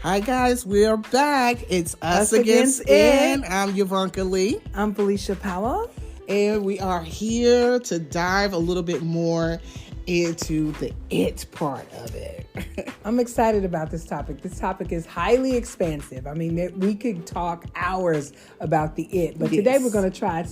Hi guys, we're back. It's Us Against Against It. It. I'm Yovonka Lee. I'm Felicia Powell. And we are here to dive a little bit more into the it part of it. I'm excited about this topic. This topic is highly expansive. I mean, we could talk hours about the it, but today we're going to try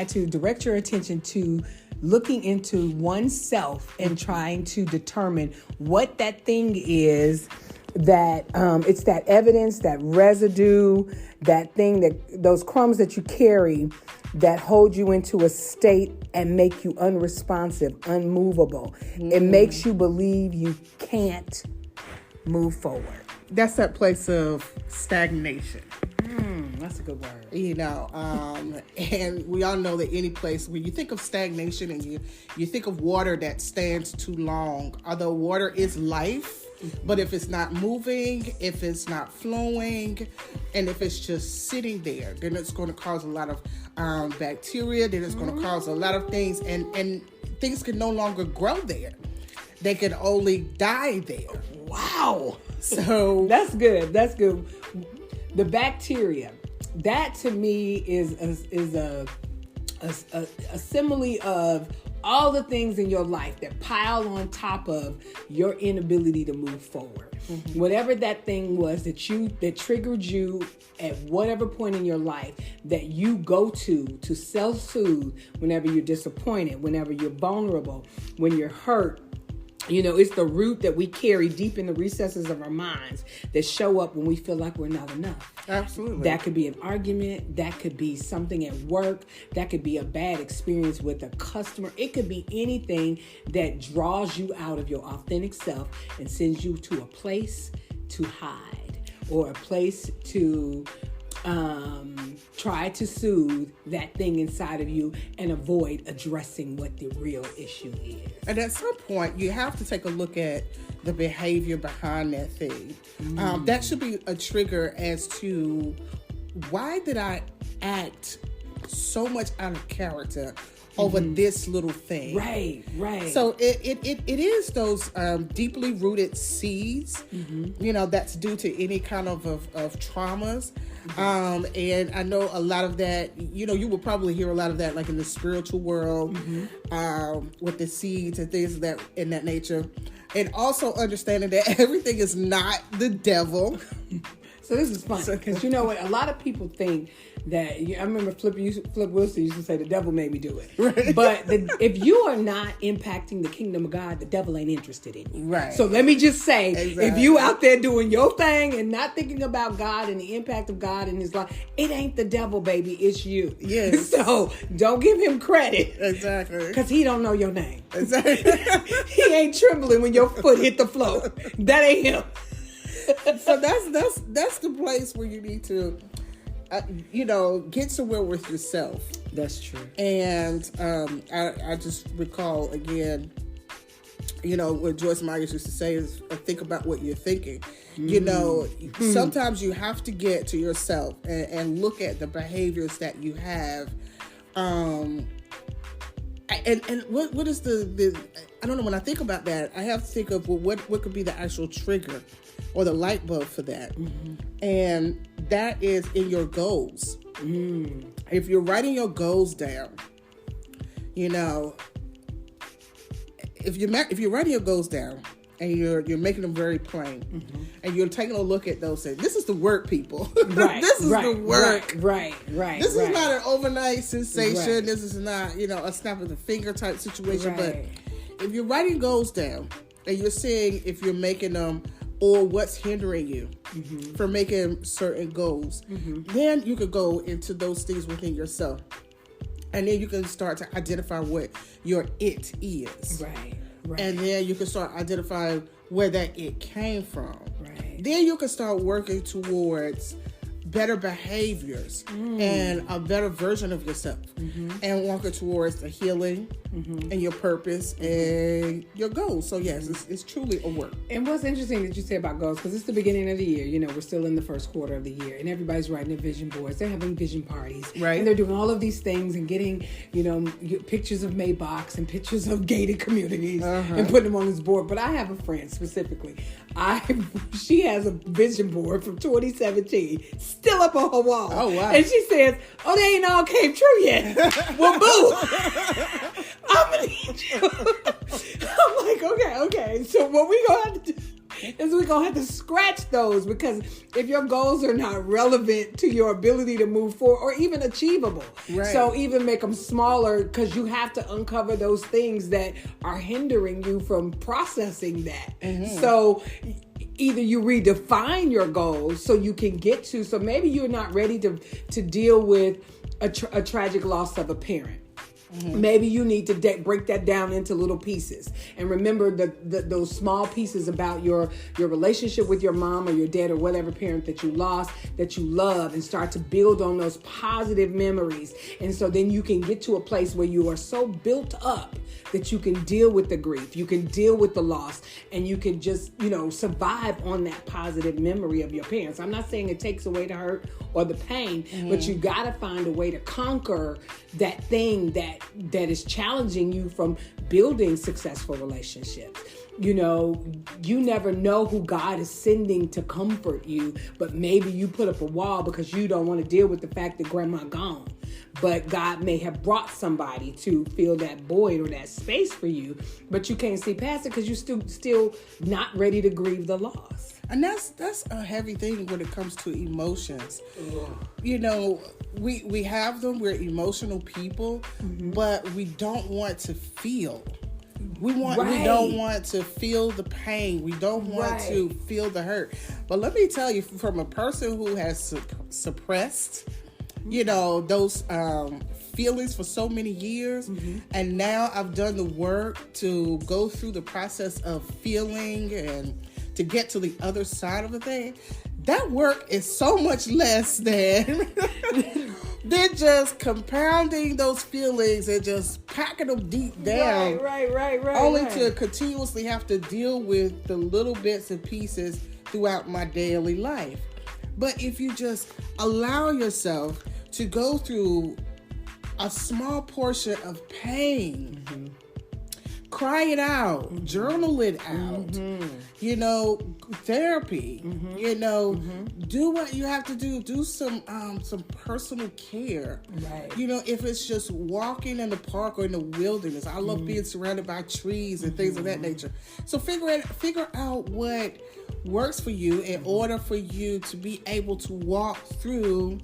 to direct your attention to looking into oneself and trying to determine what that thing is that it's that evidence, that residue, that thing, that those crumbs that you carry that hold you into a state and make you unresponsive, unmovable. It makes you believe you can't move forward. That's that place of stagnation. That's a good word. And we all know that any place when you think of stagnation and you think of water that stands too long, although water is life, but if it's not moving, if it's not flowing, and if it's just sitting there, then it's going to cause a lot of bacteria, then it's going to cause a lot of things, and things can no longer grow there. They can only die there. Wow. So That's good. The bacteria, that to me is a simile of all the things in your life that pile on top of your inability to move forward. Mm-hmm. Whatever that thing was that triggered you at whatever point in your life that you go to self-soothe whenever you're disappointed, whenever you're vulnerable, when you're hurt. It's the root that we carry deep in the recesses of our minds that show up when we feel like we're not enough. Absolutely. That could be an argument. That could be something at work. That could be a bad experience with a customer. It could be anything that draws you out of your authentic self and sends you to a place to hide or a place to try to soothe that thing inside of you and avoid addressing what the real issue is. And at some point, you have to take a look at the behavior behind that thing. That should be a trigger as to why did I act so much out of character over this little thing. Right. So it is those deeply rooted seeds, that's due to any kind of traumas. And I know a lot of that, you will probably hear a lot of that like in the spiritual world, with the seeds and things of that in that nature. And also understanding that everything is not the devil. So this is fun because you know what? A lot of people think that I remember Flip Wilson used to say the devil made me do it. Right. But if you are not impacting the kingdom of God, the devil ain't interested in you. Right. So let me just say, exactly. If you out there doing your thing and not thinking about God and the impact of God in his life, it ain't the devil, baby. It's you. Yes. So don't give him credit. Exactly. Because he don't know your name. Exactly. He ain't trembling when your foot hit the floor. That ain't him. So that's the place where you need to, get somewhere with yourself. That's true. And I just recall again, what Joyce Myers used to say is think about what you're thinking. Sometimes you have to get to yourself and look at the behaviors that you have. And what is the I don't know, when I think about that, I have to think of what could be the actual trigger or the light bulb for that. And that is in your goals. If you're writing your goals down, if you're writing your goals down and you're making them very plain, and you're taking a look at those things, this is the work, people. Right. This is the work. Right. This is not an overnight sensation. Right. This is not, a snap of the finger type situation. Right. But if you're writing goals down and you're seeing if you're making them or what's hindering you from making certain goals, then you could go into those things within yourself. And then you can start to identify what your it is. Right. And then you can start identifying where that it came from. Right. Then you can start working towards better behaviors and a better version of yourself. And walking towards the healing, and your purpose and your goals. So yes, it's truly a work. And what's interesting that you say about goals, because it's the beginning of the year, you know, we're still in the first quarter of the year, and everybody's writing their vision boards. They're having vision parties. Right. And they're doing all of these things and getting, you know, pictures of Maybachs and pictures of gated communities and putting them on this board. But I have a friend specifically. She has a vision board from 2017 still up on her wall. Oh, wow. And she says, oh, they ain't all came true yet. Well, boo. I'm going to need you. I'm like, okay. So what we going to have to do is we're going to have to scratch those, because if your goals are not relevant to your ability to move forward or even achievable. Right. So even make them smaller, because you have to uncover those things that are hindering you from processing that. Mm-hmm. So either you redefine your goals so you can get to, so maybe you're not ready to deal with a tragic loss of a parent. Mm-hmm. Maybe you need to break that down into little pieces, and remember those small pieces about your relationship with your mom or your dad or whatever parent that you lost, that you love, and start to build on those positive memories. And so then you can get to a place where you are so built up that you can deal with the grief, you can deal with the loss, and you can just, you know, survive on that positive memory of your parents. I'm not saying it takes away the hurt or the pain, but you got to find a way to conquer that thing that is challenging you from building successful relationships. You know, you never know who God is sending to comfort you, but maybe you put up a wall because you don't want to deal with the fact that grandma gone. But God may have brought somebody to fill that void or that space for you, but you can't see past it because you're still not ready to grieve the loss. And that's a heavy thing when it comes to emotions. You know, we have them. We're emotional people, but we don't want to feel. We don't want to feel the pain. We don't want to feel the hurt. But let me tell you, from a person who has suppressed, you know, those feelings for so many years, and now I've done the work to go through the process of feeling and to get to the other side of the thing. That work is so much less than just compounding those feelings and just packing them deep down. Right. Only to continuously have to deal with the little bits and pieces throughout my daily life. But if you just allow yourself to go through a small portion of pain, cry it out, journal it out, you know, therapy, you know, do what you have to do some personal care. Right. You know, if it's just walking in the park or in the wilderness. I love being surrounded by trees and things of that nature. So figure out what works for you in order for you to be able to walk through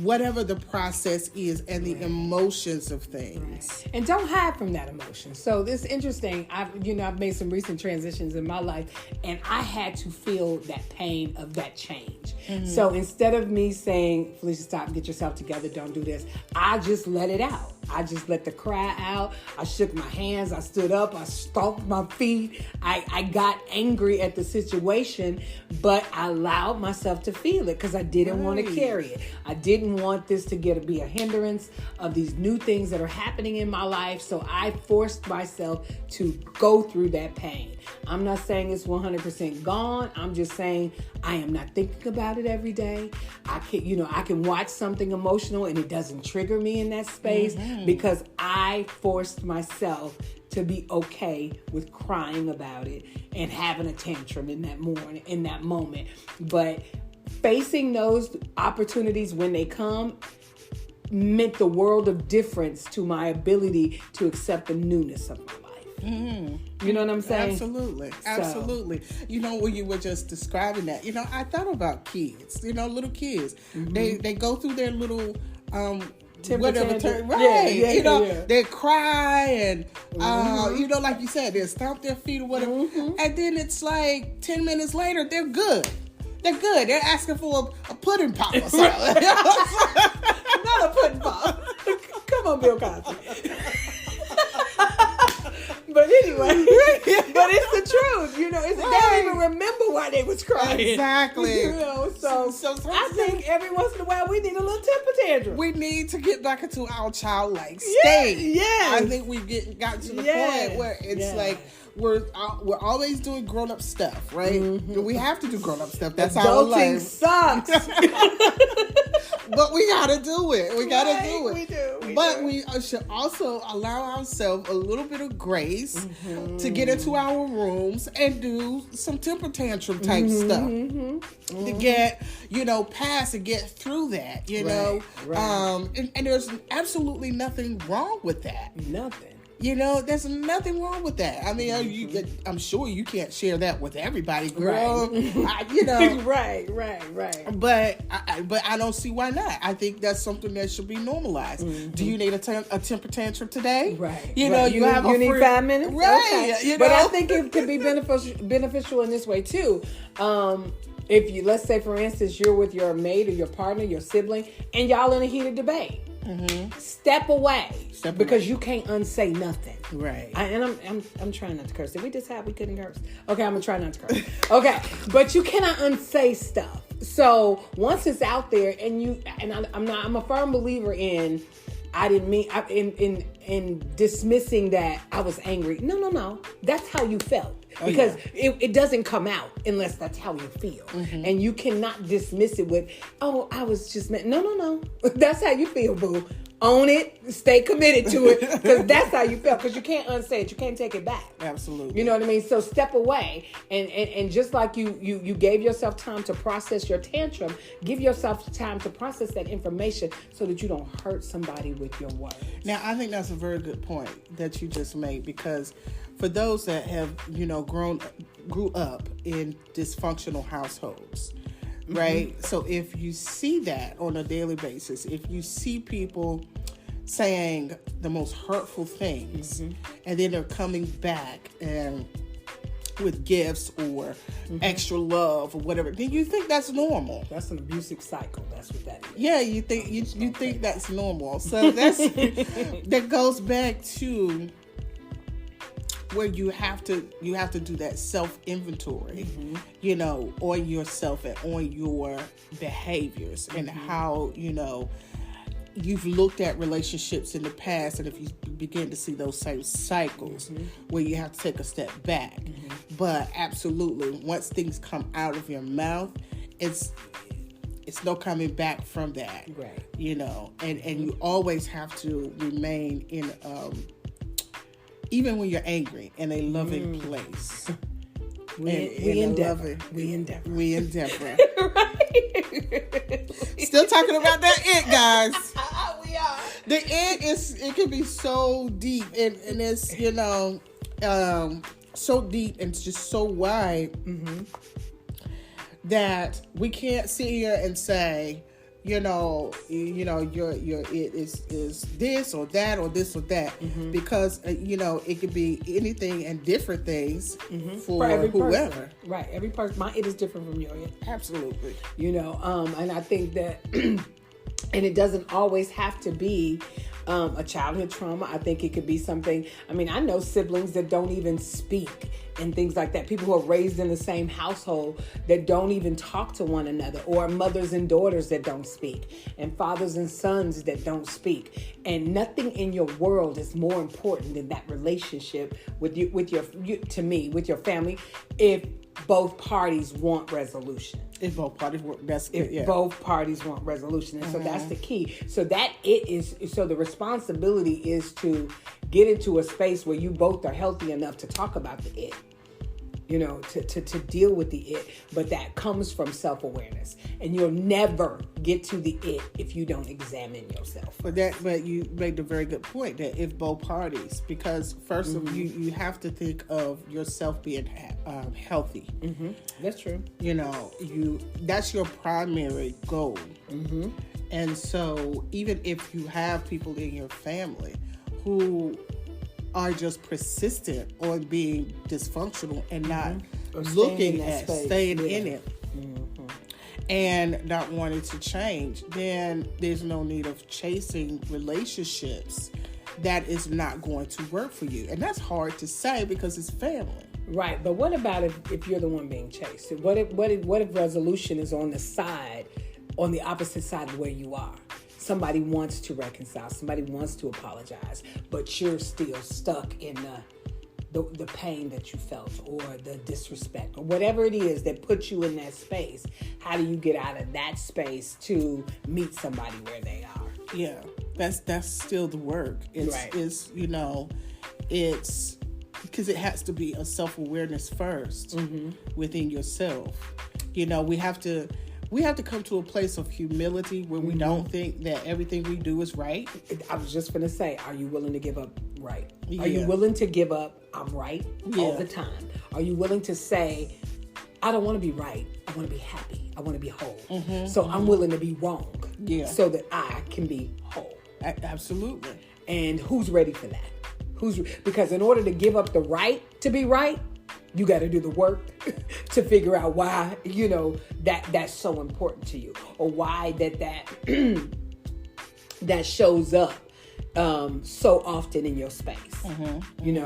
whatever the process is and the emotions of things. And don't hide from that emotion. So this is interesting. I've made some recent transitions in my life, and I had to feel that pain of that change. So instead of me saying, Felicia, stop, get yourself together, don't do this, I just let it out. I just let the cry out. I shook my hands. I stood up. I stomped my feet. I got angry at the situation, but I allowed myself to feel it because I didn't want to carry it. I didn't want this to be a hindrance of these new things that are happening in my life. So I forced myself to go through that pain. I'm not saying it's 100% gone. I'm just saying I am not thinking about it every day. I can watch something emotional and it doesn't trigger me in that space because I forced myself to be okay with crying about it and having a tantrum in that moment. But facing those opportunities when they come meant the world of difference to my ability to accept the newness of my life. You know what I'm saying? Absolutely. You know, when you were just describing that, you know, I thought about kids, you know, little kids. They go through their little they cry and you know, like you said, they stomp their feet or whatever, and then it's like 10 minutes later they're good. They're asking for a pudding pop or something. Not a pudding pop. Come on, Bill Cosby. But anyway. But it's the truth, you know. They don't even remember why they was crying. Exactly. You know, so I think every once in a while we need a little temper tantrum. We need to get back into our childlike state. Yeah. I think we've gotten to the point where it's like we're always doing grown up stuff, right? Mm-hmm. We have to do grown up stuff. That's our life. Sucks. But we gotta do it. We gotta do it. We do. But we should also allow ourselves a little bit of grace to get into our rooms and do some temper tantrum type stuff to get, past and get through that, you know. Right. And there's absolutely nothing wrong with that. Nothing. There's nothing wrong with that. I mean, I'm sure you can't share that with everybody, girl. Right. Right. But I don't see why not. I think that's something that should be normalized. Mm-hmm. Do you need a temper tantrum today? Right. You need 5 minutes, right? Okay. But I think it could be beneficial in this way too. If you, let's say for instance, you're with your mate or your partner, your sibling, and y'all in a heated debate. Mm-hmm. Step away because you can't unsay nothing. Right. I'm trying not to curse. Did we decide we couldn't curse? Okay, I'm gonna try not to curse. Okay, but you cannot unsay stuff. So once it's out there, I'm a firm believer in. I didn't mean in dismissing that I was angry. No. That's how you felt. Because it doesn't come out unless that's how you feel. Mm-hmm. And you cannot dismiss it with, I was just mad. No. That's how you feel, boo. Own it. Stay committed to it. Because that's how you felt. Because you can't unsay it. You can't take it back. Absolutely. You know what I mean? So step away. And just like you gave yourself time to process your tantrum, give yourself time to process that information so that you don't hurt somebody with your words. Now, I think that's a very good point that you just made, because for those that have, grew up in dysfunctional households, right? Mm-hmm. So if you see that on a daily basis, if you see people saying the most hurtful things, and then they're coming back and with gifts or extra love or whatever, then you think that's normal. That's an abusive cycle. That's what that is. Yeah, you think that's normal. So that goes back to where you have to do that self-inventory, on yourself and on your behaviors and how, you've looked at relationships in the past, and if you begin to see those same cycles where you have to take a step back. But absolutely, once things come out of your mouth, it's no coming back from that. Right. And you always have to remain in even when you're angry, in a loving place. We endeavor. Right. Still talking about that it, guys. We are. The it can be so deep and it's, so deep and it's just so wide that we can't sit here and say, your it is this or that or this or that, because it could be anything and different things for whoever. Person. Right, every person. My it is different from your it. Absolutely. And I think that, and it doesn't always have to be a childhood trauma. I think it could be something. I mean, I know siblings that don't even speak and things like that. People who are raised in the same household that don't even talk to one another, or mothers and daughters that don't speak, and fathers and sons that don't speak. And nothing in your world is more important than that relationship with your family, if both parties want resolution. If both parties want, that's good. If both parties want resolution. And so that's the key. So the responsibility is to get into a space where you both are healthy enough to talk about the it. To deal with the it, but that comes from self-awareness, and you'll never get to the it if you don't examine yourself. But you made a very good point that if both parties, because first of you have to think of yourself being healthy. That's true. That's your primary goal. And so even if you have people in your family who are just persistent on being dysfunctional and not looking at staying in it and not wanting to change, then there's no need of chasing relationships that is not going to work for you. And that's hard to say because it's family. Right, but what about if you're the one being chased? What if resolution is on the opposite side of where you are? Somebody wants to reconcile, somebody wants to apologize, but you're still stuck in the pain that you felt or the disrespect or whatever it is that puts you in that space. How do you get out of that space to meet somebody where they are? Yeah, that's still the work. It's because it has to be a self-awareness first within yourself. We have to come to a place of humility where we don't think that everything we do is right. I was just going to say, are you willing to give up right? Yeah. Are you willing to give up I'm right all the time? Are you willing to say, I don't want to be right. I want to be happy. I want to be whole. So I'm willing to be wrong so that I can be whole. Absolutely. And who's ready for that? Because in order to give up the right to be right, you got to do the work to figure out why, that's so important to you, or why that shows up so often in your space.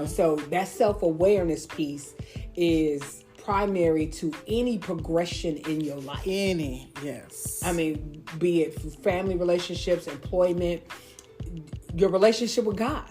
So that self-awareness piece is primary to any progression in your life. Yes. I mean, be it family relationships, employment, your relationship with God.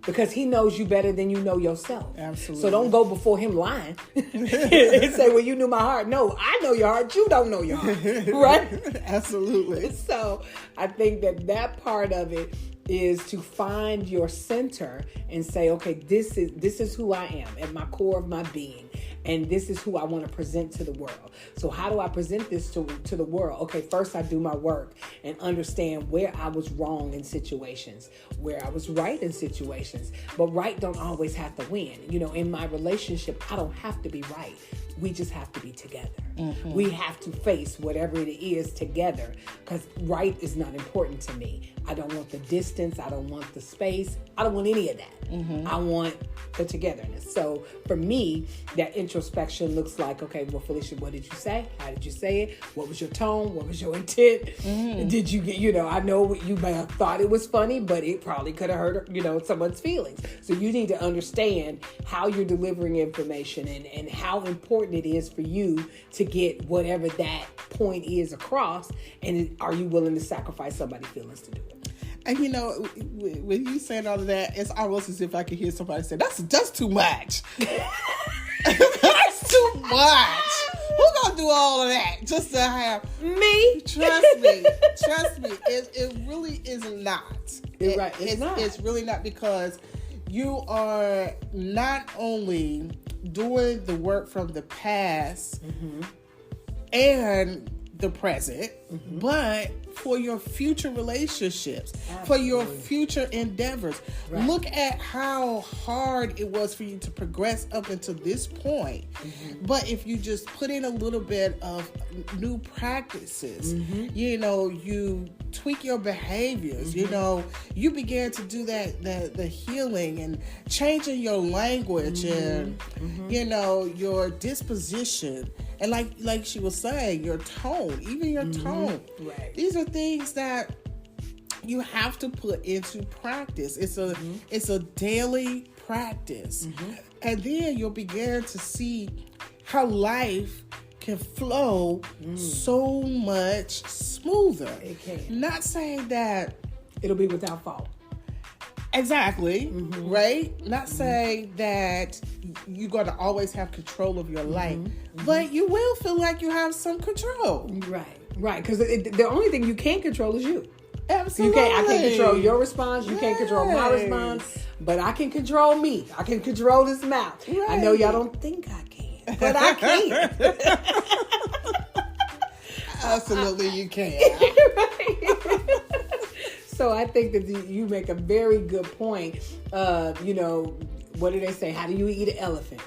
Because he knows you better than you know yourself. Absolutely. So don't go before him lying and say, well, you knew my heart. No, I know your heart. You don't know your heart. Right? Absolutely. So I think that part of it is to find your center and say, okay, this is who I am at my core of my being. And this is who I want to present to the world. So how do I present this to the world? Okay, first I do my work and understand where I was wrong in situations, where I was right in situations. But right don't always have to win. In my relationship, I don't have to be right. We just have to be together. We have to face whatever it is together, because right is not important to me. I don't want the distance. I don't want the space. I don't want any of that. I want the togetherness. So for me, that introspection looks like, okay, well, Felicia, what did you say? How did you say it? What was your tone? What was your intent? Did you get, I know you may have thought it was funny, but it probably could have hurt, someone's feelings. So you need to understand how you're delivering information and how important it is for you to get whatever that point is across. And are you willing to sacrifice somebody's feelings to do it? And when you saying all of that, it's almost as if I could hear somebody say, that's too much. That's too much. Who gonna do all of that just to have me? Trust me. It really is not. It's really not, because you are not only doing the work from the past and the present, but for your future relationships, for your future endeavors. Right. Look at how hard it was for you to progress up until this point. But if you just put in a little bit of new practices, you tweak your behaviors, you began to do the healing and changing your language and, your disposition. And like she was saying, your tone, even your tone. Right. These are things that you have to put into practice. It's a daily practice. And then you'll begin to see how life can flow so much smoother. It can. Not saying that it'll be without fault. Exactly, right? Not saying that you're going to always have control of your life, but you will feel like you have some control. Right, because the only thing you can't control is you. Absolutely. I can't control your response. You can't control my response, but I can control me. I can control this mouth. Right. I know y'all don't think I can, but I can. Absolutely, you can. Right. So I think that you make a very good point. What do they say? How do you eat an elephant?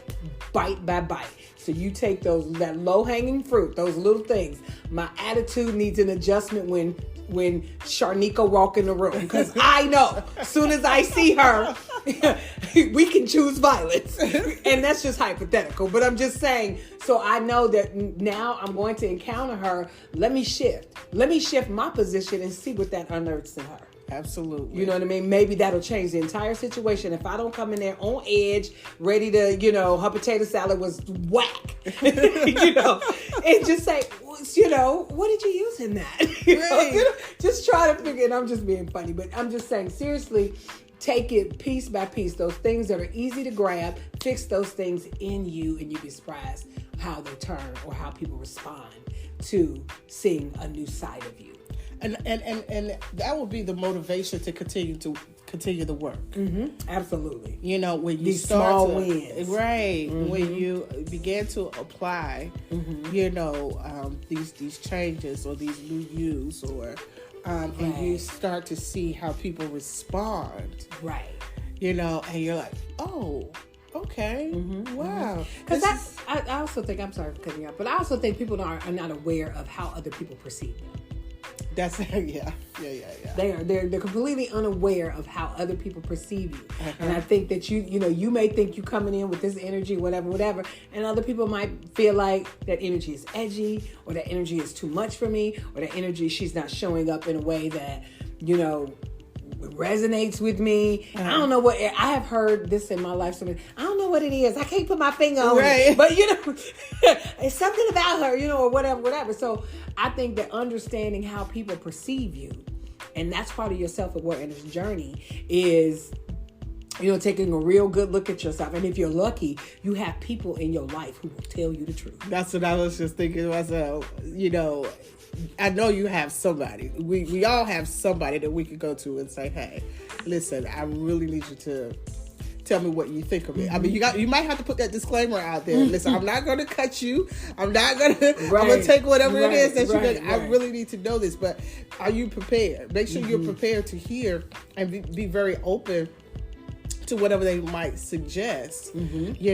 Bite by bite. So you take that low-hanging fruit, those little things. My attitude needs an adjustment when Sharnika walk in the room, because I know as soon as I see her, we can choose violence. And that's just hypothetical, but I'm just saying, so I know that now I'm going to encounter her. Let me shift my position and see what that unearths in her. Absolutely. You know what I mean? Maybe that'll change the entire situation. If I don't come in there on edge, ready to, you know, her potato salad was whack, you know, and just say, you know, what did you use in that? Right. You know, just try to figure it. I'm just being funny, but I'm just saying, seriously, take it piece by piece. Those things that are easy to grab, fix those things in you, and you'd be surprised how they turn or how people respond to seeing a new side of you. And that will be the motivation to continue the work. Mm-hmm. Absolutely. You know, when you These start small to, wins, right? Mm-hmm. When you begin to apply, you know, these changes or these new views, or and you start to see how people respond, right? You know, and you're like, oh. Okay. Mm-hmm. Wow. Because I also think, I'm sorry for cutting you off, but I also think people are not aware of how other people perceive them. That's yeah. They're completely unaware of how other people perceive you, and I think that you may think you coming in with this energy, whatever, and other people might feel like that energy is edgy, or that energy is too much for me, or that energy she's not showing up in a way that resonates with me. I don't know what I have heard this in my life. I don't know what it is. I can't put my finger on it, but it's something about her, or whatever. So I think that understanding how people perceive you, and that's part of your self-awareness journey, is taking a real good look at yourself. And if you're lucky, you have people in your life who will tell you the truth. That's what I was just thinking to myself. I know you have somebody. We all have somebody that we could go to and say, hey, listen, I really need you to tell me what you think of it. I mean, you might have to put that disclaimer out there. Listen, I'm not going to cut you. I'm going to take whatever it is that you're going to. I really need to know this. But are you prepared? Make sure you're prepared to hear and be very open to whatever they might suggest. And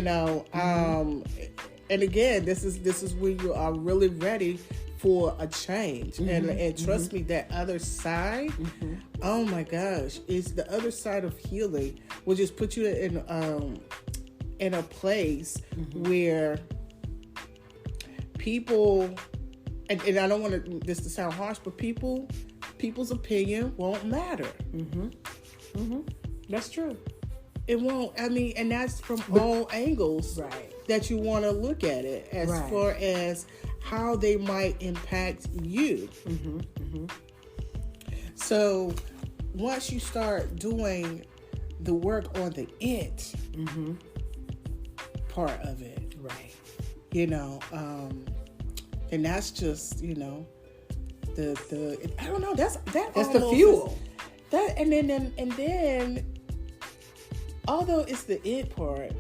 again, this is when you are really ready for a change. And trust me, that other side, oh my gosh, is the other side of healing will just put you in a place where people, and I don't want this to sound harsh, but people's opinion won't matter. That's true. It won't. I mean, and that's from all angles that you want to look at it, as far as how they might impact you. So once you start doing the work on the it part of it, and that's just the I don't know. That's the fuel. And then. Although it's the it part,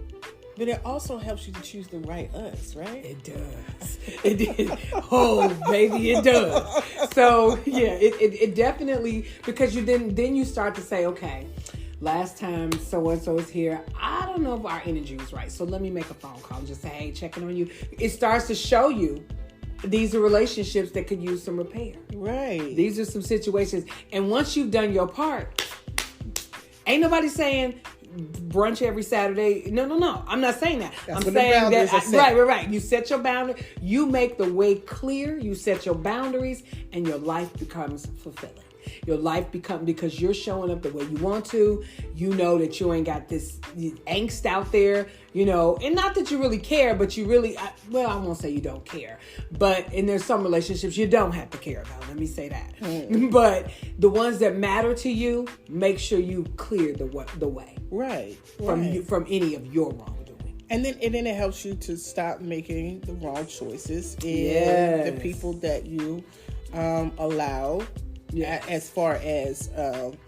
but it also helps you to choose the right us, right? It does. It did. Oh, baby, it does. So yeah, it definitely, because then you start to say, okay, last time so and so was here, I don't know if our energy was right. So let me make a phone call and just say, hey, checking on you. It starts to show you these are relationships that could use some repair. Right. These are some situations, and once you've done your part, ain't nobody saying brunch every Saturday. No. I'm not saying that. That's I'm saying that right. You set your boundary. You make the way clear. You set your boundaries, and your life becomes fulfilling. Your life because you're showing up the way you want to. You know that you ain't got this angst out there, and not that you really care, but you really, I won't say you don't care, and there's some relationships you don't have to care about. Let me say that. But the ones that matter to you, make sure you clear the way. Right. From any of your wrongdoing. And then it helps you to stop making the wrong choices in the people that you allow. As far as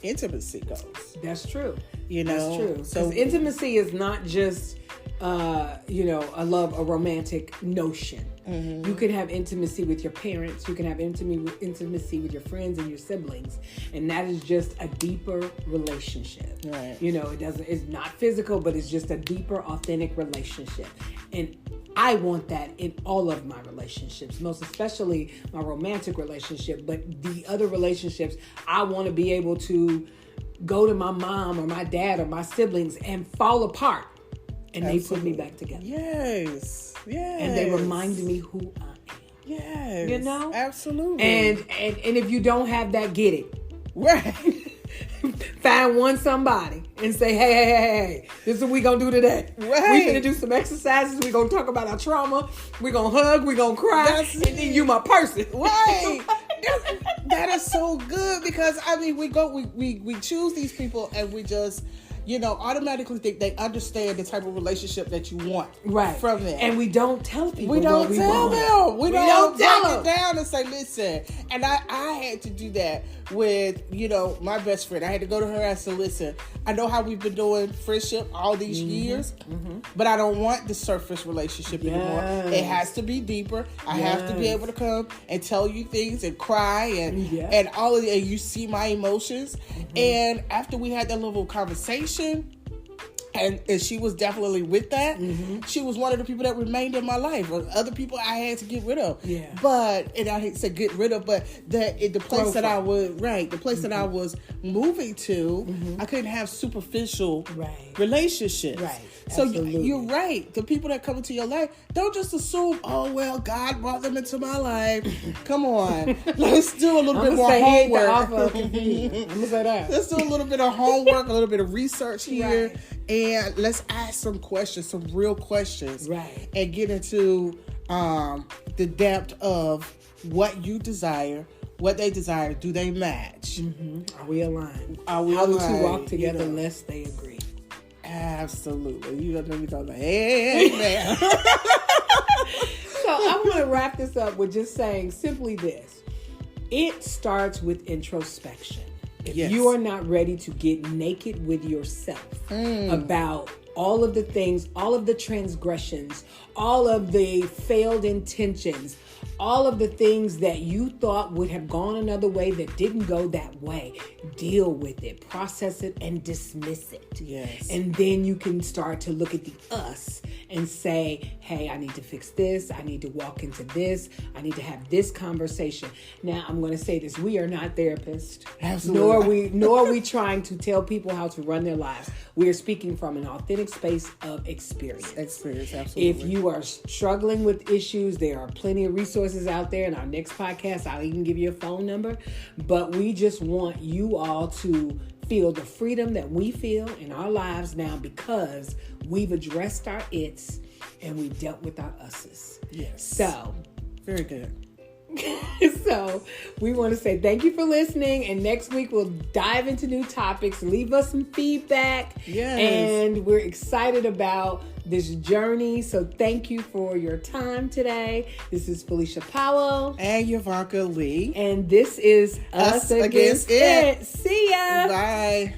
intimacy goes. That's true. That's true. So intimacy is not just a romantic notion. You can have intimacy with your parents. You can have intimacy with your friends and your siblings, and that is just a deeper relationship. Right. It's not physical, but it's just a deeper, authentic relationship. And I want that in all of my relationships, most especially my romantic relationship. But the other relationships, I want to be able to go to my mom or my dad or my siblings and fall apart. And Absolutely. They put me back together. Yes. And they remind me who I am. Yes. Absolutely. And if you don't have that, get it. Right. find one somebody and say, hey, this is what we gonna do today. Right. We gonna do some exercises. We gonna talk about our trauma. We gonna hug. We gonna cry. And then you my person. Right. That is so good because I mean we choose these people and we just automatically think they understand the type of relationship that you want from them. And we don't tell people. We don't tell them. We don't tell break it down and say, listen. And I had to do that with, my best friend. I had to go to her and say, listen, I know how we've been doing friendship all these years, but I don't want the surface relationship anymore. It has to be deeper. I have to be able to come and tell you things and cry and all of it. And you see my emotions. And after we had that little conversation, and she was definitely with that. She was one of the people that remained in my life. Other people I had to get rid of. Yeah. And I hate to say get rid of, but the place that I was the place that I was moving to, I couldn't have superficial relationships. Right. So you're right. The people that come into your life, don't just assume, oh well, God brought them into my life. Come on, let's do a little bit more homework. I'm gonna say that. Let's do a little bit of homework, a little bit of research here. And let's ask some questions, some real questions. Right. And get into the depth of what you desire, what they desire. Do they match? Are we aligned? How do two walk together unless they agree? Absolutely. You don't know me talking about, hey, man. So I want to wrap this up with just saying simply this. It starts with introspection. If you are not ready to get naked with yourself about all of the things, all of the transgressions, all of the failed intentions, all of the things that you thought would have gone another way that didn't go that way, deal with it, process it, and dismiss it. Yes. And then you can start to look at the us and say, hey, I need to fix this. I need to walk into this. I need to have this conversation. Now, I'm going to say this. We are not therapists. Absolutely. Nor are we trying to tell people how to run their lives. We are speaking from an authentic space of experience. Absolutely. If you are struggling with issues, there are plenty of resources out there. In our next podcast, I'll even give you a phone number. But we just want you all to feel the freedom that we feel in our lives now because we've addressed our its and we've dealt with our us's. Yes. So. Very good. So we want to say thank you for listening, and next week we'll dive into new topics. Leave us some feedback. Yes. And we're excited about this journey. So thank you for your time today. This is Felicia Powell and Yovonka Lee, and this is Us Against It. See ya. Bye.